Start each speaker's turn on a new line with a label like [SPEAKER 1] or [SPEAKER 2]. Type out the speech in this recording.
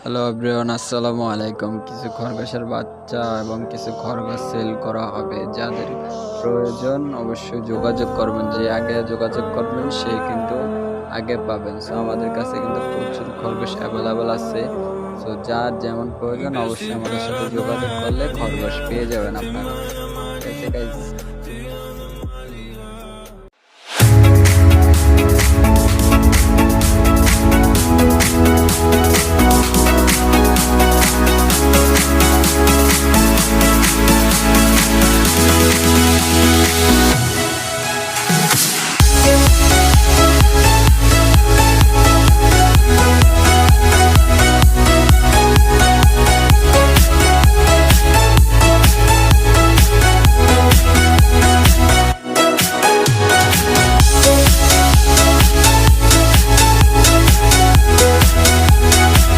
[SPEAKER 1] Hello everyone, আসসালামু আলাইকুম। কিছু খরগোশের বাচ্চা এবং কিছু খরগোশ সেল করা হবে। যাদের প্রয়োজন অবশ্যই যোগাযোগ করবেন। যে আগে যোগাযোগ করবেন সে কিন্তু আগে পাবেন। সো আমাদের কাছে কিন্তু প্রচুর খরগোশ অ্যাভেলেবল আছে। সো যার যেমন প্রয়োজন অবশ্যই আমাদের সাথে যোগাযোগ করলে খরগোশ পেয়ে যাবেন আপনারা। ঠিক আছে গাইস?